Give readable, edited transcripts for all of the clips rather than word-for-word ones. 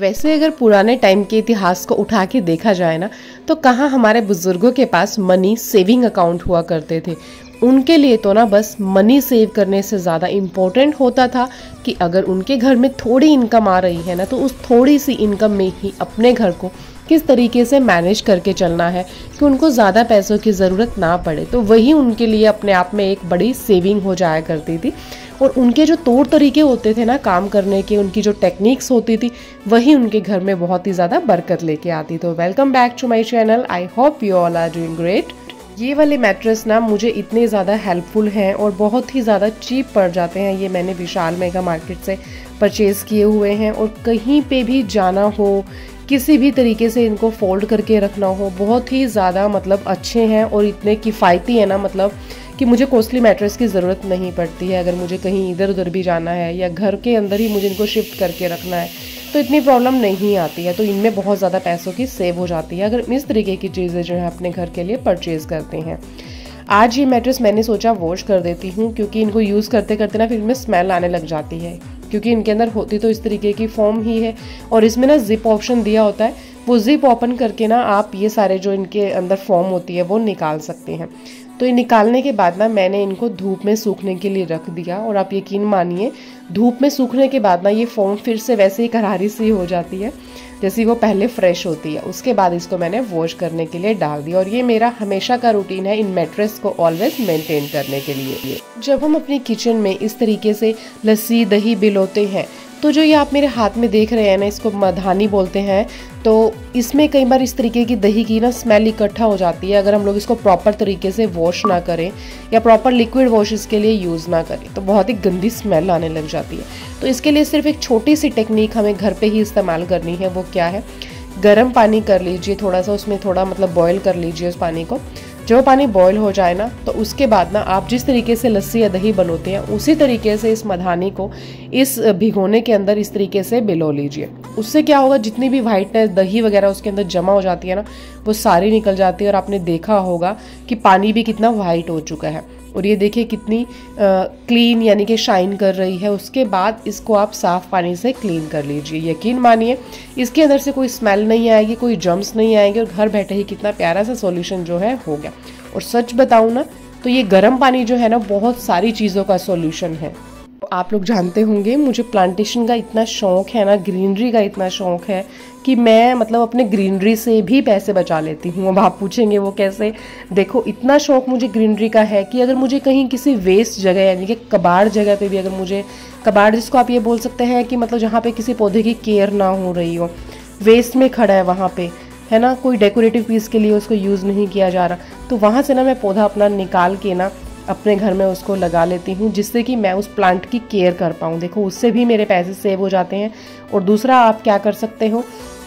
वैसे अगर पुराने टाइम के इतिहास को उठा के देखा जाए ना, तो कहाँ हमारे बुजुर्गों के पास मनी सेविंग अकाउंट हुआ करते थे। उनके लिए तो ना बस मनी सेव करने से ज़्यादा इम्पोर्टेंट होता था कि अगर उनके घर में थोड़ी इनकम आ रही है ना, तो उस थोड़ी सी इनकम में ही अपने घर को किस तरीके से मैनेज करके चलना है कि उनको ज़्यादा पैसों की ज़रूरत ना पड़े। तो वही उनके लिए अपने आप में एक बड़ी सेविंग हो जाया करती थी। और उनके जो तौर तरीके होते थे ना काम करने के, उनकी जो टेक्निक्स होती थी, वही उनके घर में बहुत ही ज़्यादा बरकत लेके आती। तो welcome back to my channel, I hope you all are doing great. ये वाले मैट्रेस ना मुझे इतने ज़्यादा हेल्पफुल हैं और बहुत ही ज़्यादा चीप पड़ जाते हैं। ये मैंने विशाल मेगा मार्केट से परचेज़ किए हुए हैं और कहीं पे भी जाना हो, किसी भी तरीके से इनको फोल्ड करके रखना हो, बहुत ही ज़्यादा मतलब अच्छे हैं और इतने किफ़ायती है ना, मतलब कि मुझे कॉस्टली मैट्रेस की ज़रूरत नहीं पड़ती है। अगर मुझे कहीं इधर उधर भी जाना है या घर के अंदर ही मुझे इनको शिफ्ट करके रखना है तो इतनी प्रॉब्लम नहीं आती है। तो इनमें बहुत ज़्यादा पैसों की सेव हो जाती है अगर इस तरीके की चीज़ें जो है अपने घर के लिए परचेज़ करते हैं। आज ये मैट्रेस मैंने सोचा वॉश कर देती हूँ, क्योंकि इनको यूज़ करते करते ना फिर इनमें स्मेल आने लग जाती है, क्योंकि इनके अंदर होती तो इस तरीके की फोम ही है। और इसमें ना जिप ऑप्शन दिया होता है, वो जिप ओपन करके ना आप ये सारे जो इनके अंदर फोम होती है वो निकाल सकते हैं। तो ये निकालने के बाद ना मैंने इनको धूप में सूखने के लिए रख दिया और आप यकीन मानिए धूप में सूखने के बाद ना ये फोम फिर से वैसे ही करारी सी हो जाती है जैसी वो पहले फ्रेश होती है। उसके बाद इसको मैंने वॉश करने के लिए डाल दिया और ये मेरा हमेशा का रूटीन है इन मैट्रेस को ऑलवेज मेंटेन करने के लिए। जब हम अपनी किचन में इस तरीके से लस्सी दही बिलोते हैं तो जो ये आप मेरे हाथ में देख रहे हैं ना, इसको मधानी बोलते हैं। तो इसमें कई बार इस तरीके की दही की ना स्मेल इकट्ठा हो जाती है अगर हम लोग इसको प्रॉपर तरीके से वॉश ना करें या प्रॉपर लिक्विड वॉश इसके लिए यूज़ ना करें, तो बहुत ही गंदी स्मेल आने लग जाती है। तो इसके लिए सिर्फ एक छोटी सी टेक्निक हमें घर पे ही इस्तेमाल करनी है। वो क्या है, गर्म पानी कर लीजिए, थोड़ा सा उसमें थोड़ा मतलब बॉयल कर लीजिए उस पानी को। जो पानी बॉयल हो जाए ना, तो उसके बाद ना आप जिस तरीके से लस्सी या दही बनोते हैं उसी तरीके से इस मधानी को इस भिगोने के अंदर इस तरीके से बिलो लीजिए। उससे क्या होगा, जितनी भी व्हाइटनेस दही वगैरह उसके अंदर जमा हो जाती है ना, वो सारी निकल जाती है। और आपने देखा होगा कि पानी भी कितना वाइट हो चुका है और ये देखिए कितनी क्लीन यानी कि शाइन कर रही है। उसके बाद इसको आप साफ़ पानी से क्लीन कर लीजिए। यकीन मानिए इसके अंदर से कोई स्मेल नहीं आएगी, कोई जर्म्स नहीं आएंगे और घर बैठे ही कितना प्यारा सा सॉल्यूशन जो है हो गया। और सच बताऊँ ना, तो ये गर्म पानी जो है ना बहुत सारी चीज़ों का सॉल्यूशन है। आप लोग जानते होंगे मुझे प्लांटेशन का इतना शौक है ना, ग्रीनरी का इतना शौक है कि मैं मतलब अपने ग्रीनरी से भी पैसे बचा लेती हूँ। अब आप पूछेंगे वो कैसे। देखो, इतना शौक मुझे ग्रीनरी का है कि अगर मुझे कहीं किसी वेस्ट जगह यानी कि कबाड़ जगह पे भी, अगर मुझे कबाड़ जिसको आप ये बोल सकते हैं कि मतलब जहाँ पे किसी पौधे की केयर ना हो रही हो, वेस्ट में खड़ा है वहाँ पे, है ना, कोई डेकोरेटिव पीस के लिए उसको यूज़ नहीं किया जा रहा, तो वहाँ से ना मैं पौधा अपना निकाल के ना अपने घर में उसको लगा लेती हूँ, जिससे कि मैं उस प्लांट की केयर कर पाऊँ। देखो, उससे भी मेरे पैसे सेव हो जाते हैं। और दूसरा आप क्या कर सकते हो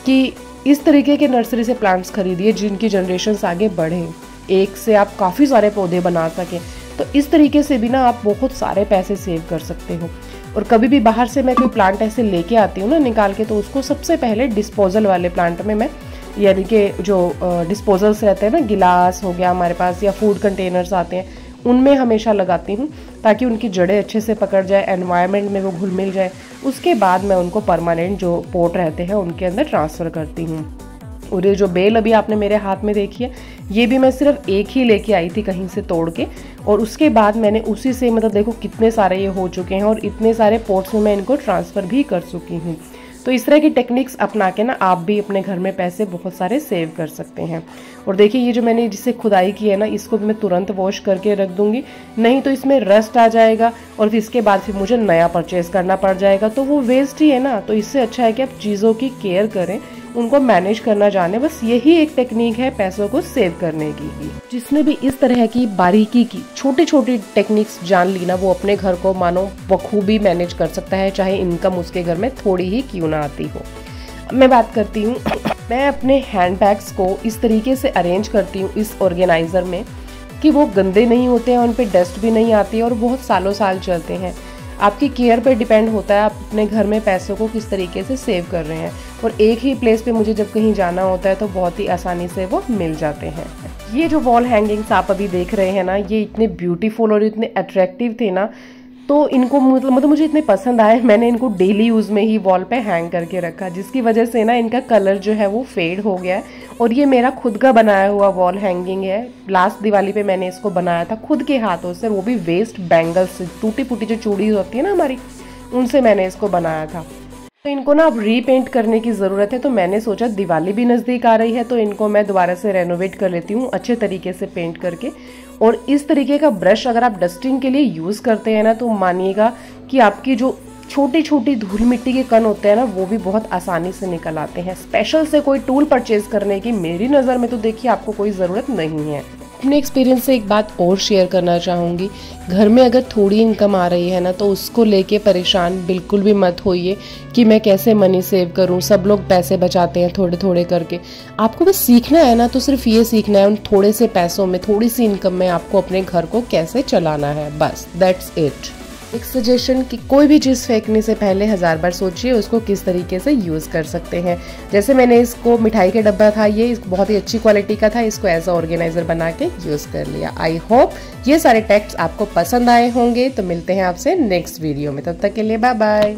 कि इस तरीके के नर्सरी से प्लांट्स खरीदिए जिनकी जनरेशन्स आगे बढ़ें, एक से आप काफ़ी सारे पौधे बना सकें। तो इस तरीके से भी ना आप बहुत सारे पैसे सेव कर सकते हो। और कभी भी बाहर से मैं कोई प्लांट ऐसे लेके आती हूँ ना निकाल के, तो उसको सबसे पहले डिस्पोजल वाले प्लांट में मैं, यानी कि जो डिस्पोजल्स रहते हैं ना, गिलास हो गया हमारे पास या फूड कंटेनर्स आते हैं, उनमें हमेशा लगाती हूँ ताकि उनकी जड़ें अच्छे से पकड़ जाए, एनवायरनमेंट में वो घुल मिल जाए। उसके बाद मैं उनको परमानेंट जो पोट रहते हैं उनके अंदर ट्रांसफ़र करती हूँ। और ये जो बेल अभी आपने मेरे हाथ में देखी है, ये भी मैं सिर्फ एक ही लेके आई थी कहीं से तोड़ के, और उसके बाद मैंने उसी से मतलब देखो कितने सारे ये हो चुके हैं और इतने सारे पोट्स में मैं इनको ट्रांसफ़र भी कर चुकी हूँ। तो इस तरह की टेक्निक्स अपना के ना आप भी अपने घर में पैसे बहुत सारे सेव कर सकते हैं। और देखिए ये जो मैंने जिससे खुदाई की है ना, इसको भी मैं तुरंत वॉश करके रख दूंगी, नहीं तो इसमें रस्ट आ जाएगा और फिर इसके बाद फिर मुझे नया परचेज करना पड़ जाएगा, तो वो वेस्ट ही है ना। तो इससे अच्छा है कि आप चीज़ों की केयर करें, उनको मैनेज करना जाने। बस यही एक टेक्निक है पैसों को सेव करने की। जिसने भी इस तरह की बारीकी की छोटी छोटी टेक्निक्स जान ली ना, वो अपने घर को मानो बखूबी मैनेज कर सकता है, चाहे इनकम उसके घर में थोड़ी ही क्यों ना आती हो। मैं बात करती हूँ, मैं अपने हैंड बैग्स को इस तरीके से अरेंज करती हूँ इस ऑर्गेनाइज़र में कि वो गंदे नहीं होते हैं, उन पर डस्ट भी नहीं आती है और बहुत सालों साल चलते हैं। आपकी केयर पे डिपेंड होता है आप अपने घर में पैसों को किस तरीके से सेव कर रहे हैं। और एक ही प्लेस पे मुझे जब कहीं जाना होता है तो बहुत ही आसानी से वो मिल जाते हैं। ये जो वॉल हैंगिंग्स आप अभी देख रहे हैं ना, ये इतने ब्यूटीफुल और इतने अट्रैक्टिव थे ना तो इनको मतलब मुझे इतने पसंद आए, मैंने इनको डेली यूज़ में ही वॉल पे हैंग करके रखा, जिसकी वजह से ना इनका कलर जो है वो फेड हो गया है। और ये मेरा खुद का बनाया हुआ वॉल हैंगिंग है। लास्ट दिवाली पे मैंने इसको बनाया था खुद के हाथों से, वो भी वेस्ट बैंगल्स से, टूटी फूटी जो चूड़ी होती है ना हमारी, उनसे मैंने इसको बनाया था। तो इनको ना अब रीपेंट करने की ज़रूरत है, तो मैंने सोचा दिवाली भी नज़दीक आ रही है तो इनको मैं दोबारा से रेनोवेट कर लेती हूँ अच्छे तरीके से पेंट करके। और इस तरीके का ब्रश अगर आप डस्टिंग के लिए यूज़ करते हैं ना, तो मानिएगा कि आपकी जो छोटी छोटी धूल मिट्टी के कण होते हैं ना, वो भी बहुत आसानी से निकल आते हैं। स्पेशल से कोई टूल परचेज करने की मेरी नज़र में तो देखिए आपको कोई ज़रूरत नहीं है। अपने एक्सपीरियंस से एक बात और शेयर करना चाहूँगी, घर में अगर थोड़ी इनकम आ रही है ना, तो उसको लेके परेशान बिल्कुल भी मत होइए कि मैं कैसे मनी सेव करूँ। सब लोग पैसे बचाते हैं थोड़े थोड़े करके, आपको बस सीखना है ना, तो सिर्फ ये सीखना है उन थोड़े से पैसों में, थोड़ी सी इनकम में आपको अपने घर को कैसे चलाना है, बस दैट्स इट। एक सजेशन कि कोई भी चीज़ फेंकने से पहले 1000 बार सोचिए उसको किस तरीके से यूज़ कर सकते हैं। जैसे मैंने इसको, मिठाई का डब्बा था ये, बहुत ही अच्छी क्वालिटी का था, इसको एज अ ऑर्गेनाइजर बना के यूज़ कर लिया। आई होप ये सारे टेक्स्ट आपको पसंद आए होंगे। तो मिलते हैं आपसे नेक्स्ट वीडियो में, तब तक के लिए बाय बाय।